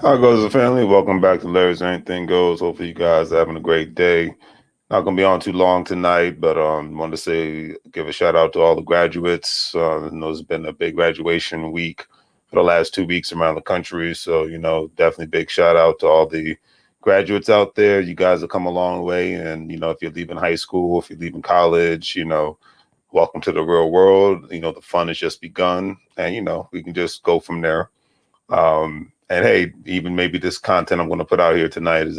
How goes the family? Welcome back to Larry's Anything Goes. Hopefully you guys are having a great day. Not gonna be on too long tonight, but want to say give a shout out to all the graduates. I know it's been a big graduation week for the last 2 weeks around the country. So, definitely big shout out to all the graduates out there. You guys have come a long way. And, if you're leaving high school, if you're leaving college, welcome to the real world. The fun has just begun. And, we can just go from there. And hey, even maybe this content I'm going to put out here tonight is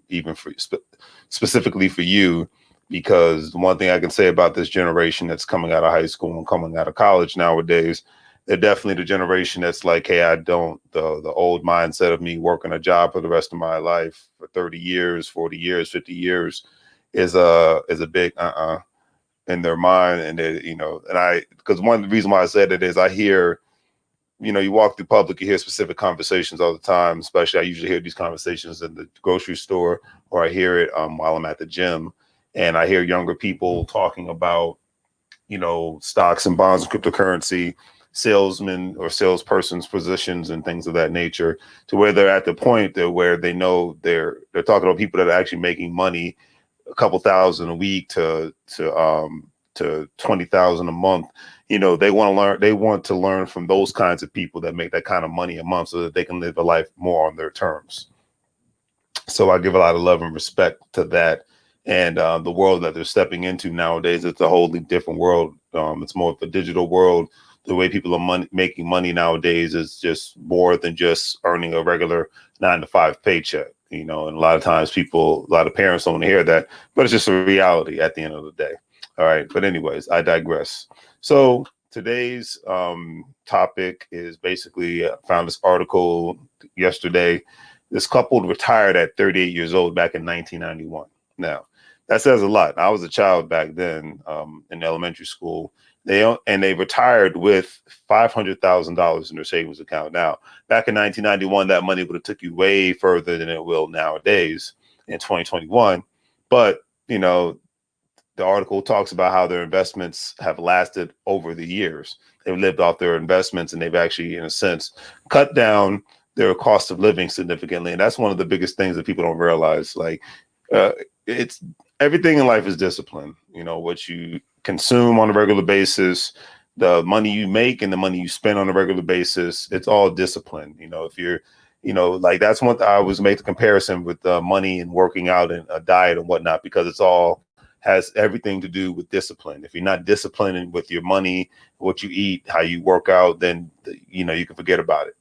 even for specifically for you, because the one thing I can say about this generation that's coming out of high school and coming out of college nowadays, they're definitely the generation that's like, hey, I don't the old mindset of me working a job for the rest of my life for 30 years, 40 years, 50 years is a big in their mind. And and I, because one of the reason why I said it is I hear, you walk through public, you hear specific conversations all the time. Especially, I usually hear these conversations in the grocery store, or I hear it while I'm at the gym, and I hear younger people talking about, stocks and bonds and cryptocurrency, salesmen or salespersons' positions and things of that nature, to where they're at the point that where they know they're talking about people that are actually making money, a couple thousand a week to 20,000 a month. They want to learn from those kinds of people that make that kind of money a month, so that they can live a life more on their terms. So I give a lot of love and respect to that. And the world that they're stepping into nowadays, it's a wholly different world. It's more of a digital world. The way people are making money nowadays is just more than just earning a regular 9 to 5 paycheck. And a lot of times a lot of parents don't want to hear that, but it's just a reality at the end of the day. All right. But anyways, I digress. So today's topic is basically, I found this article yesterday. This couple retired at 38 years old back in 1991. Now, that says a lot. I was a child back then in elementary school. They retired with $500,000 in their savings account. Now, back in 1991, that money would have took you way further than it will nowadays in 2021. But the article talks about how their investments have lasted over the years. They've lived off their investments, and they've actually, in a sense, cut down their cost of living significantly. And that's one of the biggest things that people don't realize. Like, it's everything in life is discipline. What you consume on a regular basis, the money you make and the money you spend on a regular basis, it's all discipline. If you're, like, that's what I was made the comparison with money and working out and a diet and whatnot, because it's all has everything to do with discipline. If you're not disciplined with your money, what you eat, how you work out, then you can forget about it.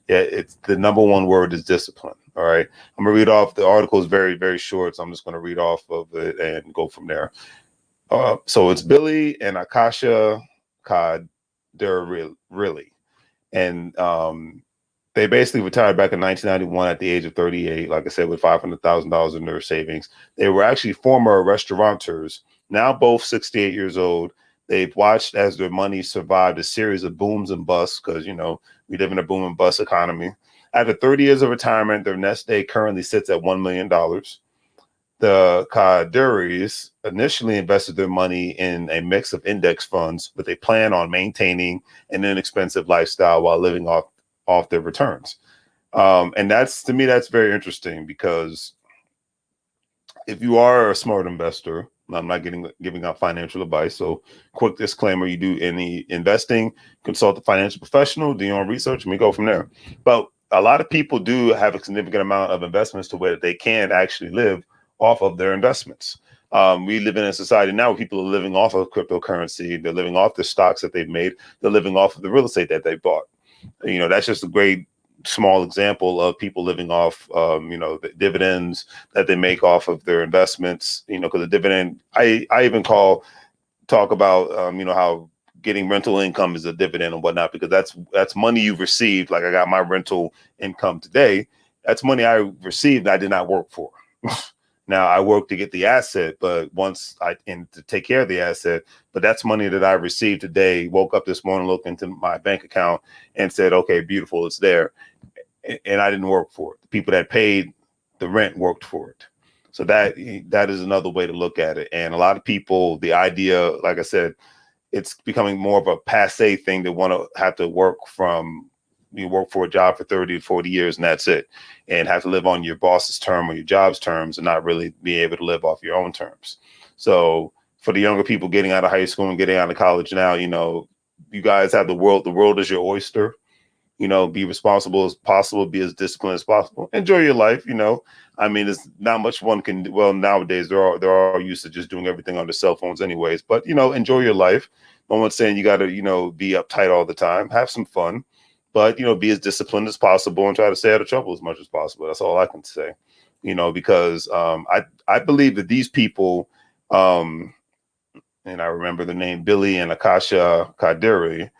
Yeah, it's the number one word is discipline. All right, I'm gonna read off the article is very, very short, so I'm just gonna read off of it and go from there. So it's Billy and Akasha Kadirili, and they basically retired back in 1991 at the age of 38, like I said, with $500,000 in their savings. They were actually former restaurateurs, now both 68 years old. They've watched as their money survived a series of booms and busts, because, we live in a boom and bust economy. After 30 years of retirement, their nest egg currently sits at $1 million. The Kadiris initially invested their money in a mix of index funds with a plan on maintaining an inexpensive lifestyle while living off their returns. And that's, to me, that's very interesting, because if you are a smart investor, I'm not giving out financial advice. So quick disclaimer, you do any investing, consult a financial professional, do your own research, and we go from there. But a lot of people do have a significant amount of investments to where they can actually live off of their investments. We live in a society now where people are living off of cryptocurrency. They're living off the stocks that they've made. They're living off of the real estate that they bought. That's just a great small example of people living off, the dividends that they make off of their investments. Because the dividend, I even talk about, how getting rental income is a dividend and whatnot, because that's money you've received. Like, I got my rental income today. That's money I received I did not work for. Now, I work to get the asset, but to take care of the asset, but that's money that I received today. Woke up this morning, looked into my bank account and said, okay, beautiful, it's there. And I didn't work for it. The people that paid the rent worked for it. So that is another way to look at it. And a lot of people, the idea, like I said, it's becoming more of a passe thing. They want to have to work from you work for a job for 30 to 40 years and that's it, and have to live on your boss's term or your job's terms and not really be able to live off your own terms. So for the younger people getting out of high school and getting out of college now, you guys have the world. The world is your oyster. Be responsible as possible, be as disciplined as possible, enjoy your life. I mean, it's not much one can do. Well, nowadays they're all used to just doing everything on their cell phones anyways, but enjoy your life. No one's saying you got to be uptight all the time. Have some fun, but be as disciplined as possible and try to stay out of trouble as much as possible. That's all I can say. Because I believe that these people, and I remember the name Billy and Akasha Kadiri,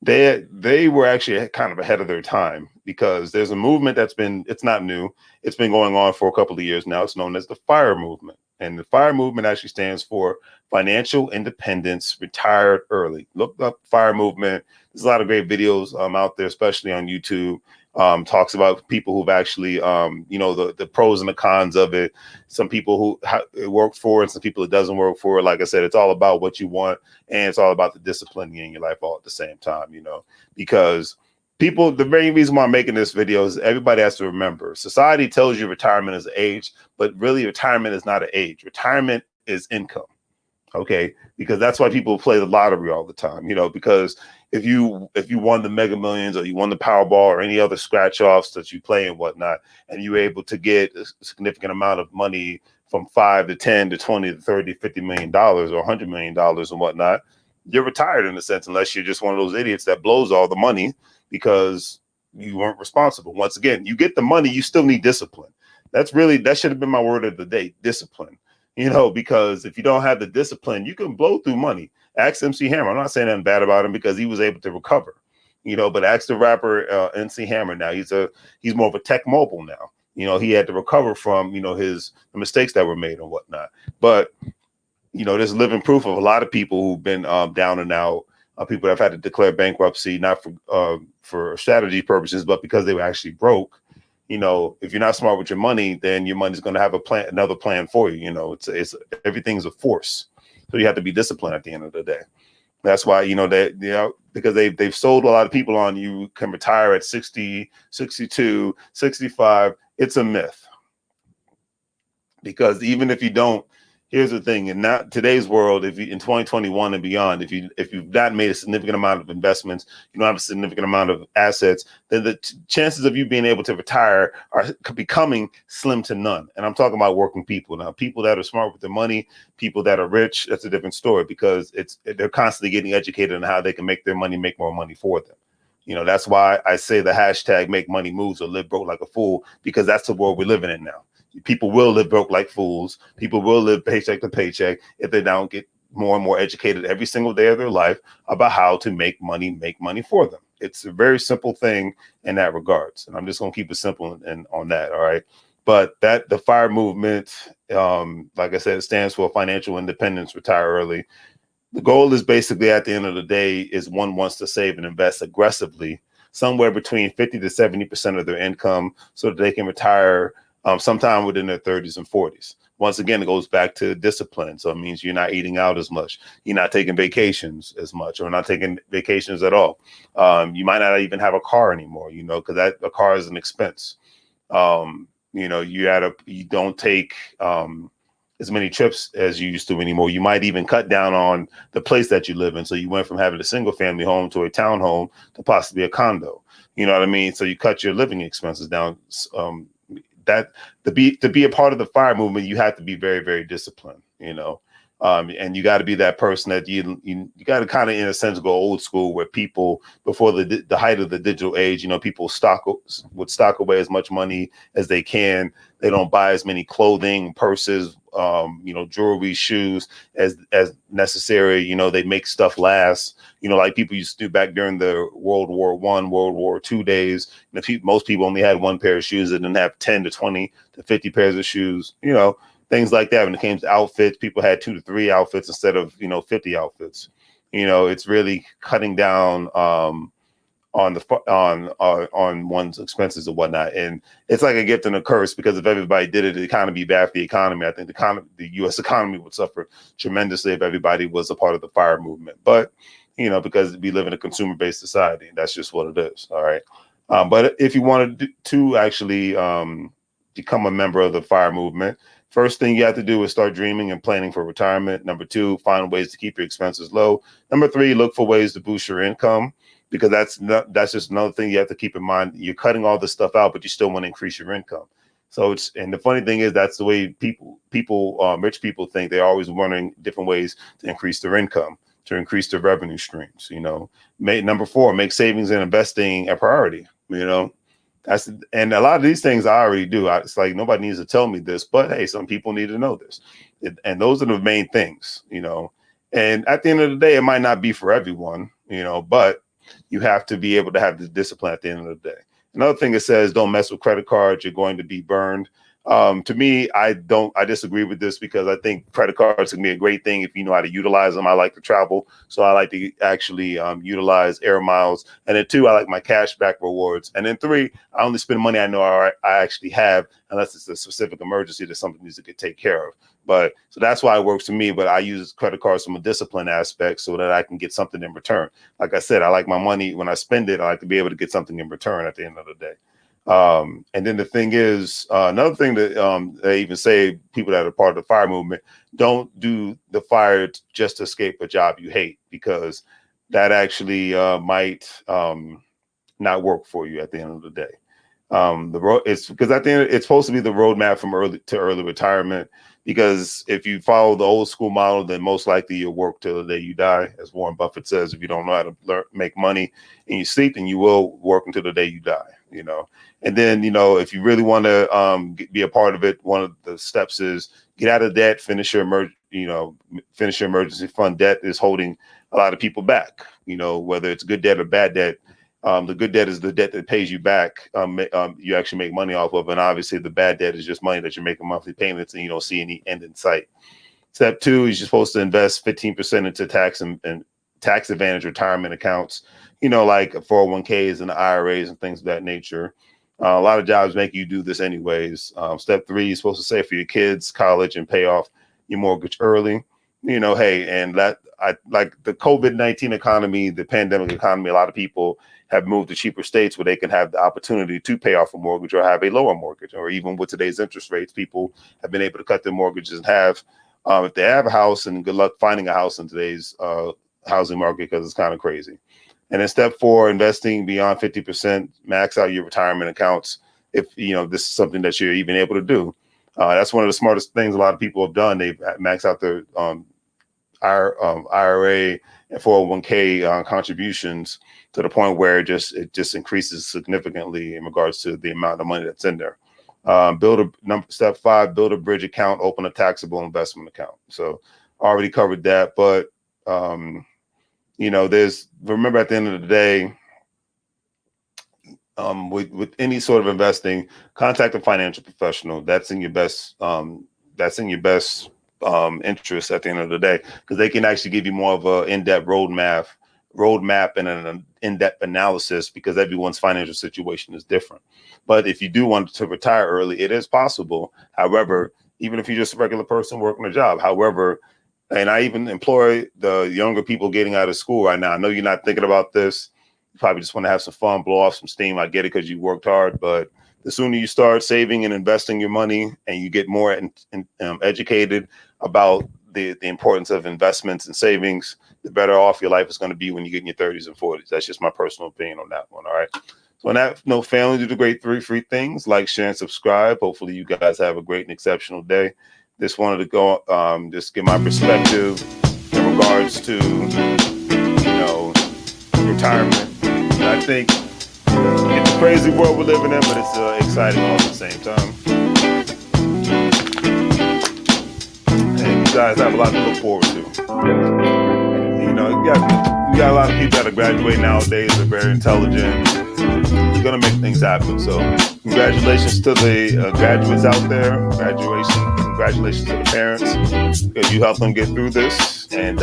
they were actually kind of ahead of their time, because there's a movement it's not new. It's been going on for a couple of years now. It's known as the FIRE movement. And the FIRE movement actually stands for Financial Independence, Retired Early. Look up FIRE movement. There's a lot of great videos out there, especially on YouTube. Talks about people who've actually, the pros and the cons of it. Some people who it worked for and some people it doesn't work for. Like I said, it's all about what you want, and it's all about the discipline in your life all at the same time, because the main reason why I'm making this video is everybody has to remember, society tells you retirement is an age, but really retirement is not an age. Retirement is income. Okay, because that's why people play the lottery all the time, because if you won the Mega Millions or you won the Powerball or any other scratch offs that you play and whatnot, and you're able to get a significant amount of money from 5 to 10 to 20 to 30, $50 million or $100 million and whatnot, you're retired in a sense, unless you're just one of those idiots that blows all the money because you weren't responsible. Once again, you get the money, you still need discipline. That should have been my word of the day, discipline. Because if you don't have the discipline, you can blow through money. Ask MC Hammer. I'm not saying anything bad about him because he was able to recover, but ask the rapper MC Hammer now. He's more of a tech mogul now. He had to recover from, the mistakes that were made and whatnot. But, there's living proof of a lot of people who've been down and out, people that have had to declare bankruptcy, not for strategy purposes, but because they were actually broke. If you're not smart with your money, then your money's going to have another plan for you. It's everything's a force. So you have to be disciplined at the end of the day. That's why, because they've sold a lot of people on you can retire at 60, 62, 65. It's a myth. Because even if you don't, here's the thing, in not today's world, if you in 2021 and beyond, if you've not made a significant amount of investments, you don't have a significant amount of assets, then the chances of you being able to retire are becoming slim to none. And I'm talking about working people now, people that are smart with their money, people that are rich. That's a different story, because they're constantly getting educated on how they can make their money make more money for them. That's why I say the hashtag make money moves or live broke like a fool, because that's the world we're living in now. People will live broke like fools. People will live paycheck to paycheck if they don't get more and more educated every single day of their life about how to make money for them. It's a very simple thing in that regards. And I'm just going to keep it simple and on that. All right. But the FIRE movement, like I said, it stands for Financial Independence, Retire Early. The goal is basically, at the end of the day, is one wants to save and invest aggressively, somewhere between 50 to 70% of their income, so that they can retire sometime within their 30s and 40s. Once again, it goes back to discipline. So it means you're not eating out as much. You're not taking vacations as much, or not taking vacations at all. You might not even have a car anymore, because a car is an expense. You don't take as many trips as you used to anymore. You might even cut down on the place that you live in. So you went from having a single family home to a townhome to possibly a condo. You know what I mean? So you cut your living expenses down. That to be a part of the FIRE movement, you have to be very, very disciplined, and you got to be that person that you got to kind of, in a sense, go old school, where people before the height of the digital age, people would stock away as much money as they can. They don't buy as many clothing, purses, jewelry, shoes as necessary. They make stuff last. Like people used to do back during the World War I, World War II days. Most people only had one pair of shoes and didn't have 10 to 20 to 50 pairs of shoes. Things like that. When it came to outfits, people had 2 to 3 outfits instead of 50 outfits. It's really cutting down on the on one's expenses and whatnot. And it's like a gift and a curse, because if everybody did it, it'd kind of be bad for the economy. I think the U.S. economy would suffer tremendously if everybody was a part of the FIRE movement. But because we live in a consumer-based society, that's just what it is. All right. But if you wanted to actually become a member of the FIRE movement, first thing you have to do is start dreaming and planning for retirement. Number 2, find ways to keep your expenses low. Number 3, look for ways to boost your income, because that's just another thing you have to keep in mind. You're cutting all this stuff out, but you still want to increase your income. So and the funny thing is, that's the way rich people think. They're always wondering different ways to increase their income, to increase their revenue streams. Number 4, make savings and investing a priority. And a lot of these things I already do. It's like nobody needs to tell me this, but hey, some people need to know this. And those are the main things, and at the end of the day, it might not be for everyone, but you have to be able to have the discipline at the end of the day. Another thing it says, don't mess with credit cards. You're going to be burned. To me, I disagree with this, because I think credit cards can be a great thing if you know how to utilize them. I like to travel, so I like to actually utilize air miles. And then 2, I like my cash back rewards. And then 3, I only spend money I know I actually have, unless it's a specific emergency that something needs to get taken care of. So that's why it works for me. But I use credit cards from a discipline aspect so that I can get something in return. Like I said, I like my money when I spend it. I like to be able to get something in return at the end of the day. And then the thing is, another thing that they even say, people that are part of the FIRE movement, don't do the FIRE just to escape a job you hate, because that actually might not work for you at the end of the day. It's because at the end, it's supposed to be the roadmap from early to early retirement. Because if you follow the old school model, then most likely you'll work till the day you die. As Warren Buffett says, if you don't know how to make money and you sleep, then you will work until the day you die. And then, if you really want to be a part of it, one of the steps is get out of debt, finish your emergency fund. Debt is holding a lot of people back, whether it's good debt or bad debt. The good debt is the debt that pays you back. You actually make money off of. And obviously the bad debt is just money that you're making monthly payments and you don't see any end in sight. Step 2 is you're supposed to invest 15% into tax and tax advantage retirement accounts, like 401ks and IRAs and things of that nature. A lot of jobs make you do this anyways. Step 3, you're supposed to save for your kids' college and pay off your mortgage early. And that like the COVID-19 economy, the pandemic economy, a lot of people have moved to cheaper states where they can have the opportunity to pay off a mortgage or have a lower mortgage. Or even with today's interest rates, people have been able to cut their mortgages in half. If they have a house, and good luck finding a house in today's housing market, because it's kind of crazy. And then step 4, investing beyond 50%, max out your retirement accounts. If this is something that you're even able to do. That's one of the smartest things a lot of people have done. They've maxed out their IRA and 401k contributions to the point where it just increases significantly in regards to the amount of money that's in there. Step 5, build a bridge account, open a taxable investment account. So already covered that, but remember at the end of the day, with any sort of investing, contact a financial professional. That's in your best interest at the end of the day, because they can actually give you more of a in-depth roadmap and an in-depth analysis, because everyone's financial situation is different. But if you do want to retire early, it is possible. However, even if you're just a regular person working a job, and I even employ the younger people getting out of school right now. I know you're not thinking about this. You probably just want to have some fun, blow off some steam. I get it, because you worked hard, but the sooner you start saving and investing your money, and you get more educated about the importance of investments and savings, the better off your life is going to be when you get in your 30s and 40s. That's just my personal opinion on that one. All right. So on that note, family, do the great 3 free things: like, share, and subscribe. Hopefully you guys have a great and exceptional day. Just wanted to go, just give my perspective in regards to, retirement. And I think it's a crazy world we're living in, but it's exciting all at the same time. And you guys have a lot to look forward to. You got a lot of people that are graduating nowadays. They're very intelligent. You're going to make things happen. So congratulations to the graduates out there. Congratulations to the parents, because you helped them get through this. And,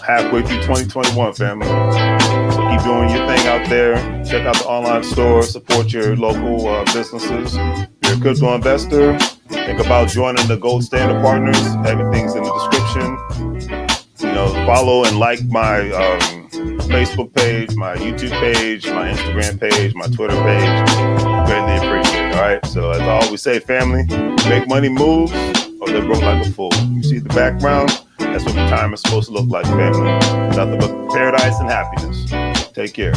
halfway through 2021, family. So keep Keep doing your thing out there. Check out the online store. Support your local businesses. If you're a crypto investor, think about joining the Gold Standard Partners. Everything's in the description. Follow and like my Facebook page, my YouTube page, my Instagram page, my Twitter page. Greatly appreciate it. All right. So as I always say, family, make money move or live broke like a fool. You see the background? That's what retirement is supposed to look like, family. Nothing but paradise and happiness. Take care.